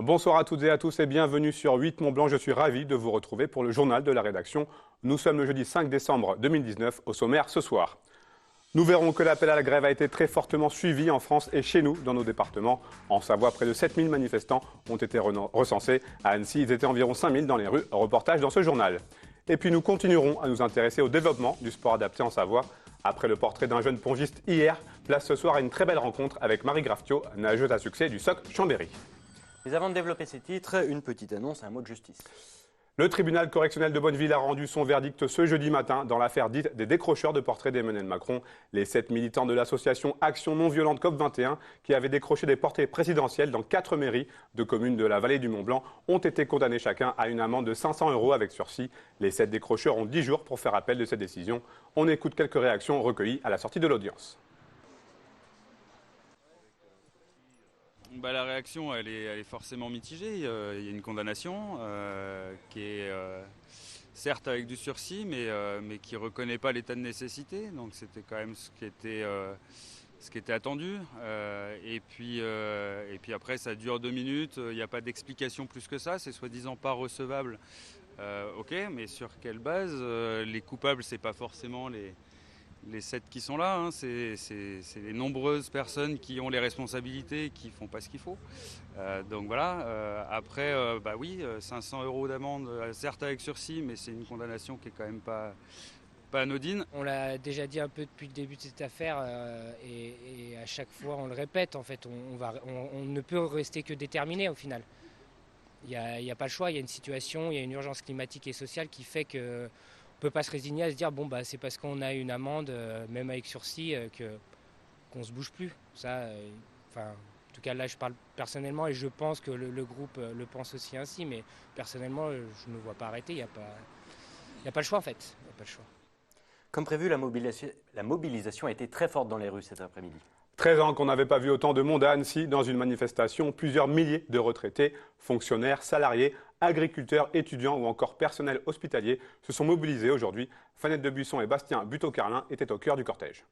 Bonsoir à toutes et à tous et bienvenue sur 8 Mont Blanc. Je suis ravi de vous retrouver pour le journal de la rédaction. Nous sommes le jeudi 5 décembre 2019 au sommaire ce soir. Nous verrons que l'appel à la grève a été très fortement suivi en France et chez nous, dans nos départements. En Savoie, près de 7000 manifestants ont été recensés. À Annecy, ils étaient environ 5000 dans les rues. Reportage dans ce journal. Et puis nous continuerons à nous intéresser au développement du sport adapté en Savoie. Après le portrait d'un jeune pongiste hier, place ce soir à une très belle rencontre avec Marie Graftiot, nageuse à succès du SOC Chambéry. Mais avant de développer ces titres, une petite annonce et un mot de justice. Le tribunal correctionnel de Bonneville a rendu son verdict ce jeudi matin dans l'affaire dite des décrocheurs de portraits d'Emmanuel Macron. Les 7 militants de l'association Action non violente COP21 qui avaient décroché des portraits présidentiels dans 4 mairies de communes de la vallée du Mont-Blanc ont été condamnés chacun à une amende de 500 € avec sursis. Les 7 décrocheurs ont 10 jours pour faire appel de cette décision. On écoute quelques réactions recueillies à la sortie de l'audience. La réaction, elle est forcément mitigée. Il y a une condamnation qui est certes avec du sursis, mais qui ne reconnaît pas l'état de nécessité. Donc c'était quand même ce qui était attendu. Et puis après, ça dure 2 minutes. Il n'y a pas d'explication plus que ça. C'est soi-disant pas recevable. Ok, mais sur quelle base? Les coupables, c'est pas forcément les 7 qui sont là, hein, c'est les nombreuses personnes qui ont les responsabilités et qui ne font pas ce qu'il faut. Donc voilà, après, oui, 500 € d'amende, certes avec sursis, mais c'est une condamnation qui est quand même pas anodine. On l'a déjà dit un peu depuis le début de cette affaire et à chaque fois on le répète, en fait, on ne peut rester que déterminé au final. Il n'y a pas le choix, il y a une situation, il y a une urgence climatique et sociale qui fait que on ne peut pas se résigner à se dire c'est parce qu'on a une amende, même avec sursis, qu'on ne se bouge plus. Ça, en tout cas là je parle personnellement et je pense que le groupe le pense aussi ainsi, mais personnellement je ne me vois pas arrêter, il n'y a pas le choix en fait. Il n'y a pas le choix. Comme prévu, la mobilisation a été très forte dans les rues cet après-midi. 13 ans qu'on n'avait pas vu autant de monde à Annecy dans une manifestation. Plusieurs milliers de retraités, fonctionnaires, salariés, agriculteurs, étudiants ou encore personnel hospitalier se sont mobilisés aujourd'hui. Fanette de Buisson et Bastien Buteau-Carlin étaient au cœur du cortège.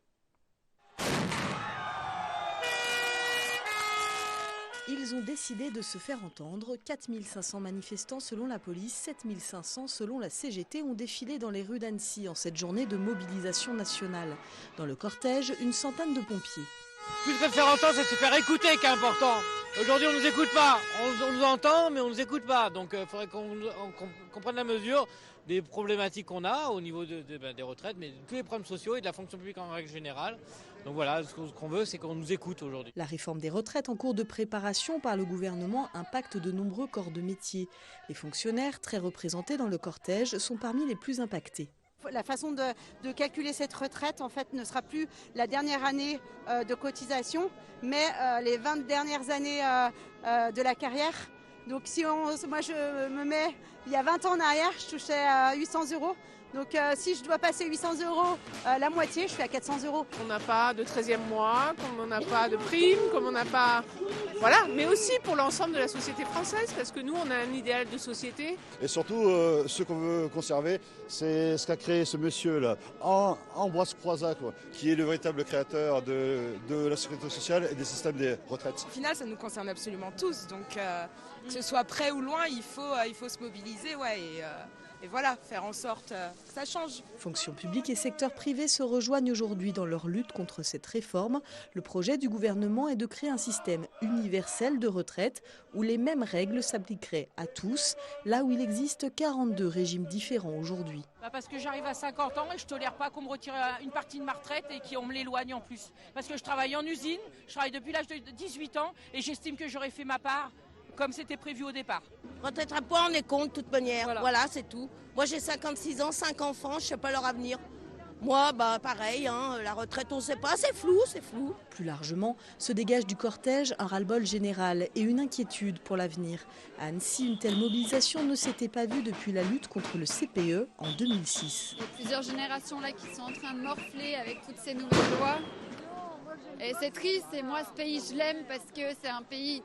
Ils ont décidé de se faire entendre. 4500 manifestants selon la police, 7500 selon la CGT ont défilé dans les rues d'Annecy en cette journée de mobilisation nationale. Dans le cortège, une centaine de pompiers. Plus que de faire entendre, c'est de se faire écouter qui est important. Aujourd'hui, on ne nous écoute pas. On nous entend, mais on ne nous écoute pas. Donc, il faudrait qu'on prenne la mesure des problématiques qu'on a au niveau des retraites, mais de tous les problèmes sociaux et de la fonction publique en règle générale. Donc voilà, ce qu'on veut, c'est qu'on nous écoute aujourd'hui. La réforme des retraites en cours de préparation par le gouvernement impacte de nombreux corps de métier. Les fonctionnaires, très représentés dans le cortège, sont parmi les plus impactés. La façon de calculer cette retraite, en fait, ne sera plus la dernière année de cotisation, mais les 20 dernières années de la carrière. Donc moi je me mets, il y a 20 ans en arrière, je touchais 800 €. Donc si je dois passer 800 € la moitié, je suis à 400 €. On n'a pas de 13e mois, comme on n'a pas de prime, comme on n'a pas... Voilà, mais aussi pour l'ensemble de la société française, parce que nous, on a un idéal de société. Et surtout, ce qu'on veut conserver, c'est ce qu'a créé ce monsieur-là, Ambroise Croizat, qui est le véritable créateur de la sécurité sociale et des systèmes des retraites. Au final, ça nous concerne absolument tous, donc que ce soit près ou loin, il faut se mobiliser, et voilà, faire en sorte que ça change. Fonction publique et secteur privé se rejoignent aujourd'hui dans leur lutte contre cette réforme. Le projet du gouvernement est de créer un système universel de retraite où les mêmes règles s'appliqueraient à tous, là où il existe 42 régimes différents aujourd'hui. Parce que j'arrive à 50 ans et je ne tolère pas qu'on me retire une partie de ma retraite et qu'on me l'éloigne en plus. Parce que je travaille en usine, je travaille depuis l'âge de 18 ans et j'estime que j'aurais fait ma part comme c'était prévu au départ. Retraite à poids, on est contre de toute manière. Voilà, c'est tout. Moi j'ai 56 ans, 5 enfants, je ne sais pas leur avenir. Moi, pareil, la retraite, on ne sait pas, c'est flou, c'est flou. Plus largement, se dégage du cortège un ras-le-bol général et une inquiétude pour l'avenir. À Annecy, une telle mobilisation ne s'était pas vue depuis la lutte contre le CPE en 2006. Il y a plusieurs générations là qui sont en train de morfler avec toutes ces nouvelles lois. Et c'est triste, et moi ce pays je l'aime parce que c'est un pays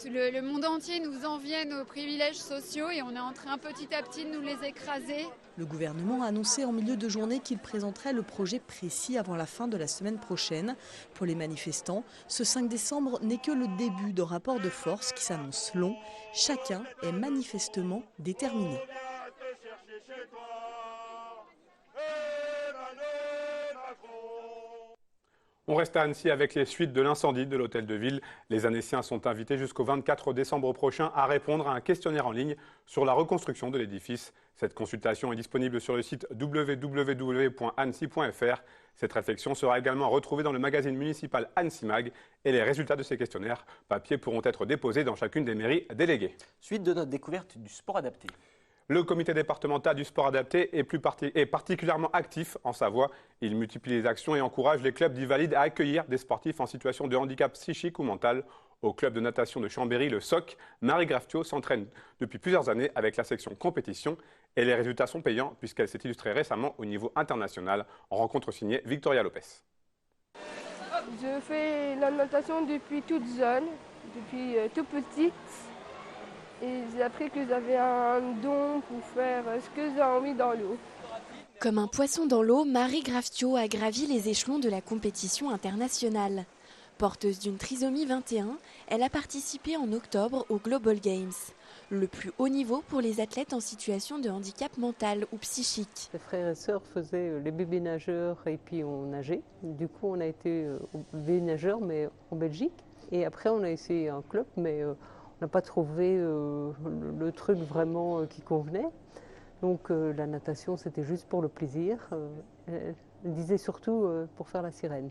Le monde entier nous enviait nos privilèges sociaux et on est en train petit à petit de nous les écraser. Le gouvernement a annoncé en milieu de journée qu'il présenterait le projet précis avant la fin de la semaine prochaine. Pour les manifestants, ce 5 décembre n'est que le début d'un rapport de force qui s'annonce long. Chacun est manifestement déterminé. On reste à Annecy avec les suites de l'incendie de l'hôtel de ville. Les Annéciens sont invités jusqu'au 24 décembre prochain à répondre à un questionnaire en ligne sur la reconstruction de l'édifice. Cette consultation est disponible sur le site www.annecy.fr. Cette réflexion sera également retrouvée dans le magazine municipal Annecy Mag et les résultats de ces questionnaires papier pourront être déposés dans chacune des mairies déléguées. Suite de notre découverte du sport adapté. Le comité départemental du sport adapté est particulièrement actif en Savoie. Il multiplie les actions et encourage les clubs d'Ivalides à accueillir des sportifs en situation de handicap psychique ou mental. Au club de natation de Chambéry, le SOC, Marie Graftiot s'entraîne depuis plusieurs années avec la section compétition et les résultats sont payants puisqu'elle s'est illustrée récemment au niveau international en rencontre signée Victoria Lopez. Je fais la natation depuis toute jeune, depuis tout petite. Et j'ai appris que j'avais un don pour faire ce que j'ai envie dans l'eau. Comme un poisson dans l'eau, Marie Graftiot a gravi les échelons de la compétition internationale. Porteuse d'une trisomie 21, elle a participé en octobre aux Global Games, le plus haut niveau pour les athlètes en situation de handicap mental ou psychique. Mes frères et sœurs faisaient les bébés nageurs et puis on nageait. Du coup, on a été au bébé nageur, mais en Belgique. Et après, on a essayé un club, mais on n'a pas trouvé le truc vraiment qui convenait. Donc la natation, c'était juste pour le plaisir. Elle disait surtout pour faire la sirène.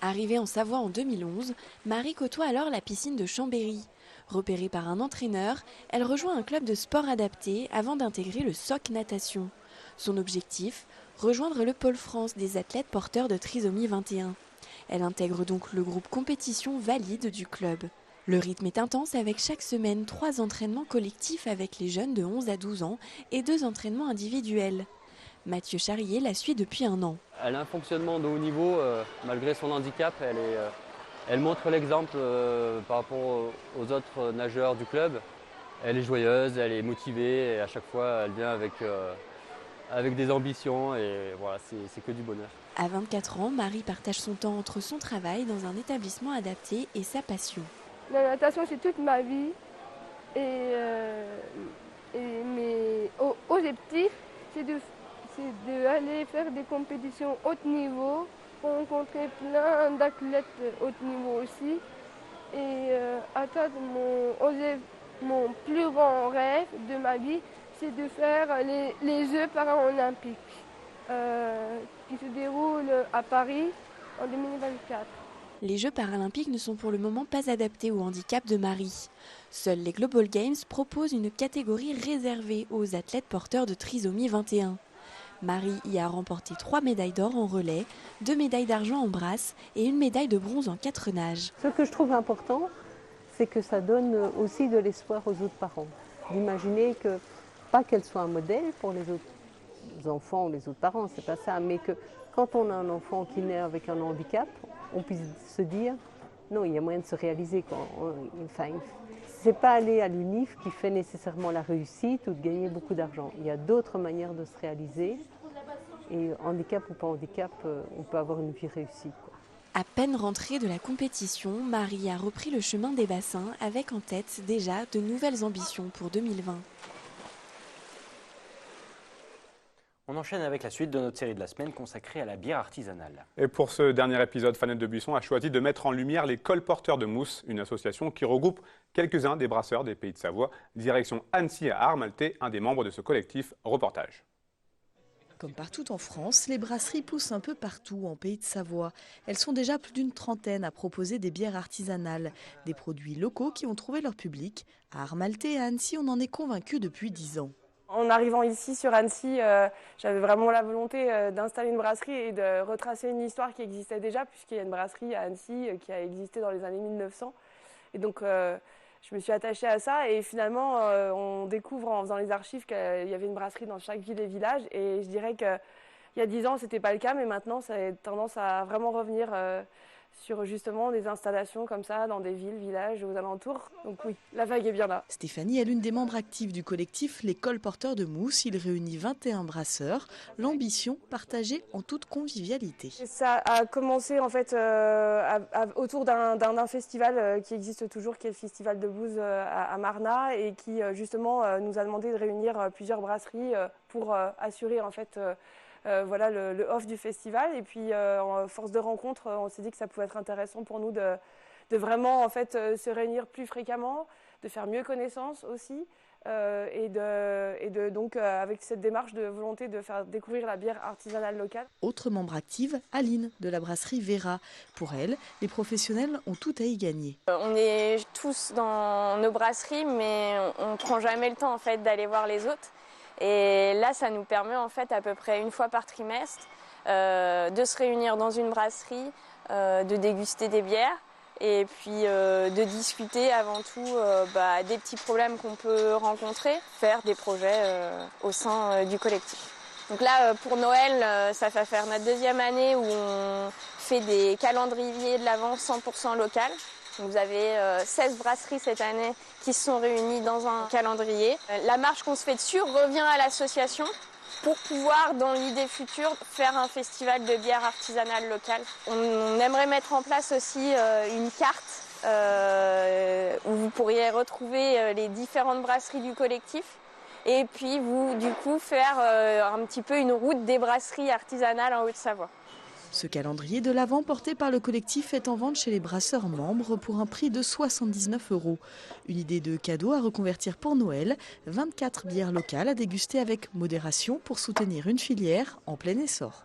Arrivée en Savoie en 2011, Marie côtoie alors la piscine de Chambéry. Repérée par un entraîneur, elle rejoint un club de sport adapté avant d'intégrer le SOC Natation. Son objectif, rejoindre le pôle France des athlètes porteurs de trisomie 21. Elle intègre donc le groupe compétition valide du club. Le rythme est intense avec chaque semaine 3 entraînements collectifs avec les jeunes de 11 à 12 ans et 2 entraînements individuels. Mathieu Charrier la suit depuis 1 an. Elle a un fonctionnement de haut niveau, malgré son handicap. Elle montre l'exemple par rapport aux autres nageurs du club. Elle est joyeuse, elle est motivée et à chaque fois elle vient avec des ambitions et voilà, c'est que du bonheur. À 24 ans, Marie partage son temps entre son travail dans un établissement adapté et sa passion. La natation, c'est toute ma vie. Mes objectifs, c'est d'aller faire des compétitions haut niveau, rencontrer plein d'athlètes haut niveau aussi, et atteindre mon plus grand rêve de ma vie, c'est de faire les Jeux paralympiques qui se déroulent à Paris en 2024. Les Jeux paralympiques ne sont pour le moment pas adaptés au handicap de Marie. Seuls les Global Games proposent une catégorie réservée aux athlètes porteurs de trisomie 21. Marie y a remporté 3 médailles d'or en relais, 2 médailles d'argent en brasse et 1 médaille de bronze en 4 nages. Ce que je trouve important, c'est que ça donne aussi de l'espoir aux autres parents. D'imaginer que, pas qu'elle soit un modèle pour les autres enfants ou les autres parents, c'est pas ça, mais que quand on a un enfant qui naît avec un handicap, on puisse se dire, non, il y a moyen de se réaliser. Enfin, ce n'est pas aller à l'UNIF qui fait nécessairement la réussite ou de gagner beaucoup d'argent. Il y a d'autres manières de se réaliser. Et handicap ou pas handicap, on peut avoir une vie réussie. À peine rentrée de la compétition, Marie a repris le chemin des bassins avec en tête déjà de nouvelles ambitions pour 2020. On enchaîne avec la suite de notre série de la semaine consacrée à la bière artisanale. Et pour ce dernier épisode, Fanette de Buisson a choisi de mettre en lumière les colporteurs de mousse, une association qui regroupe quelques-uns des brasseurs des Pays de Savoie. Direction Annecy à Armalté, un des membres de ce collectif. Reportage. Comme partout en France, les brasseries poussent un peu partout en Pays de Savoie. Elles sont déjà plus d'une trentaine à proposer des bières artisanales, des produits locaux qui ont trouvé leur public. À Armalté et à Annecy, on en est convaincu depuis 10 ans. En arrivant ici sur Annecy, j'avais vraiment la volonté d'installer une brasserie et de retracer une histoire qui existait déjà, puisqu'il y a une brasserie à Annecy qui a existé dans les années 1900. Et donc je me suis attachée à ça et finalement on découvre en faisant les archives qu'il y avait une brasserie dans chaque ville et village. Et je dirais qu'il y a 10 ans, ce n'était pas le cas, mais maintenant ça a tendance à vraiment revenir sur justement des installations comme ça dans des villes, villages, aux alentours. Donc oui, la vague est bien là. Stéphanie est l'une des membres actives du collectif Les Colporteurs de Mousse. Il réunit 21 brasseurs. L'ambition partagée en toute convivialité. Ça a commencé en fait autour d'un festival qui existe toujours, qui est le Festival de Blues à Marna, et qui justement nous a demandé de réunir plusieurs brasseries pour assurer en fait voilà, le off du festival. Et puis en force de rencontre, on s'est dit que ça pouvait être intéressant pour nous de vraiment en fait se réunir plus fréquemment, de faire mieux connaissance aussi. Donc avec cette démarche de volonté de faire découvrir la bière artisanale locale. Autre membre active, Aline de la brasserie Vera. Pour elle, les professionnels ont tout à y gagner. On est tous dans nos brasseries, mais on ne prend jamais le temps en fait d'aller voir les autres. Et là, ça nous permet en fait à peu près une fois par trimestre de se réunir dans une brasserie, de déguster des bières. Et puis de discuter avant tout des petits problèmes qu'on peut rencontrer, faire des projets au sein du collectif. Donc là, pour Noël, ça va faire notre deuxième année où on fait des calendriers de l'Avent 100% local. Donc vous avez 16 brasseries cette année qui se sont réunies dans un calendrier. La marge qu'on se fait dessus revient à l'association pour pouvoir, dans l'idée future, faire un festival de bière artisanale locale. On aimerait mettre en place aussi une carte où vous pourriez retrouver les différentes brasseries du collectif et puis vous, du coup, faire un petit peu une route des brasseries artisanales en Haute-Savoie. Ce calendrier de l'Avent porté par le collectif est en vente chez les brasseurs membres pour un prix de 79 €. Une idée de cadeau à reconvertir pour Noël, 24 bières locales à déguster avec modération pour soutenir une filière en plein essor.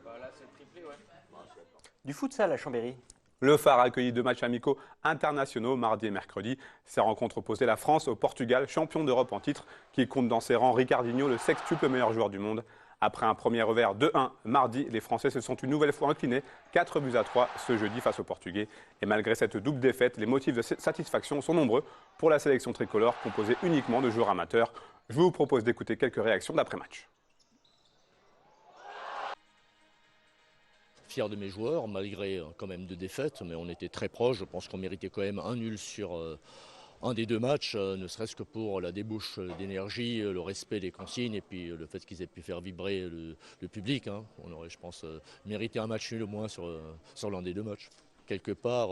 Du futsal à Chambéry. Le Phare a accueilli 2 matchs amicaux internationaux mardi et mercredi. Ces rencontres opposaient la France au Portugal, champion d'Europe en titre, qui compte dans ses rangs Ricardinho, le sextuple meilleur joueur du monde. Après un premier revers 2-1 mardi, les Français se sont une nouvelle fois inclinés 4-3 ce jeudi face aux Portugais. Et malgré cette double défaite, les motifs de satisfaction sont nombreux pour la sélection tricolore composée uniquement de joueurs amateurs. Je vous propose d'écouter quelques réactions d'après-match. Fier de mes joueurs, malgré quand même 2 défaites, mais on était très proches. Je pense qu'on méritait quand même un nul sur un des 2 matchs, ne serait-ce que pour la débauche d'énergie, le respect des consignes et puis le fait qu'ils aient pu faire vibrer le public. On aurait, je pense, mérité un match nul au moins sur l'un des 2 matchs. Quelque part,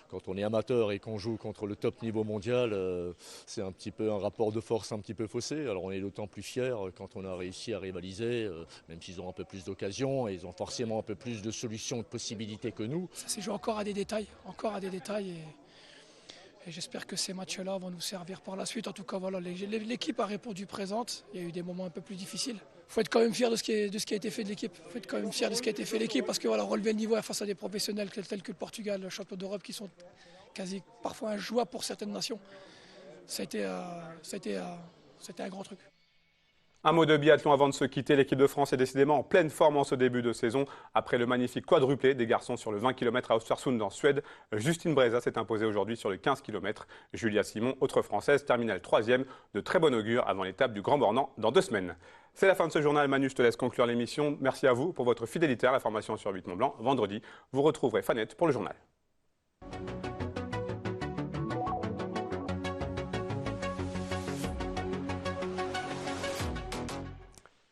quand on est amateur et qu'on joue contre le top niveau mondial, c'est un petit peu un rapport de force un petit peu faussé. Alors on est d'autant plus fiers quand on a réussi à rivaliser, même s'ils ont un peu plus d'occasions et ils ont forcément un peu plus de solutions, de possibilités que nous. Ça s'est joué encore à des détails, et j'espère que ces matchs-là vont nous servir par la suite. En tout cas, voilà, l'équipe a répondu présente. Il y a eu des moments un peu plus difficiles. Il faut être quand même fier de ce qui a été fait de l'équipe. Il faut être quand même fier de ce qui a été fait de l'équipe parce que voilà, relever le niveau face à des professionnels tels que le Portugal, le champion d'Europe, qui sont quasi parfois injouables pour certaines nations, ça a été un grand truc. Un mot de biathlon avant de se quitter. L'équipe de France est décidément en pleine forme en ce début de saison. Après le magnifique quadruplé des garçons sur le 20 km à Östersund en Suède, Justine Breza s'est imposée aujourd'hui sur le 15 km. Julia Simon, autre française, termine 3e, de très bon augure avant l'étape du Grand Bornand dans 2 semaines. C'est la fin de ce journal. Manu, je te laisse conclure l'émission. Merci à vous pour votre fidélité à l'information sur 8 Mont-Blanc. Vendredi, vous retrouverez Fanette pour le journal.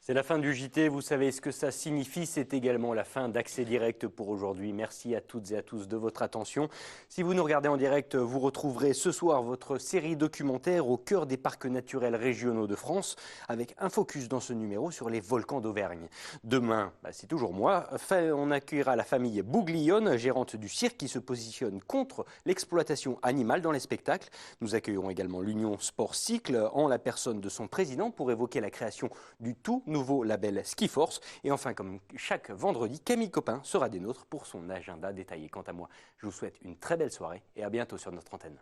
C'est la fin du JT, vous savez ce que ça signifie, c'est également la fin d'Accès Direct pour aujourd'hui. Merci à toutes et à tous de votre attention. Si vous nous regardez en direct, vous retrouverez ce soir votre série documentaire au cœur des parcs naturels régionaux de France, avec un focus dans ce numéro sur les volcans d'Auvergne. Demain, c'est toujours moi, on accueillera la famille Bouglione, gérante du cirque qui se positionne contre l'exploitation animale dans les spectacles. Nous accueillerons également l'Union Sport Cycle en la personne de son président pour évoquer la création du tout nouveau label Ski Force. Et enfin, comme chaque vendredi, Camille Copin sera des nôtres pour son agenda détaillé. Quant à moi, je vous souhaite une très belle soirée et à bientôt sur notre antenne.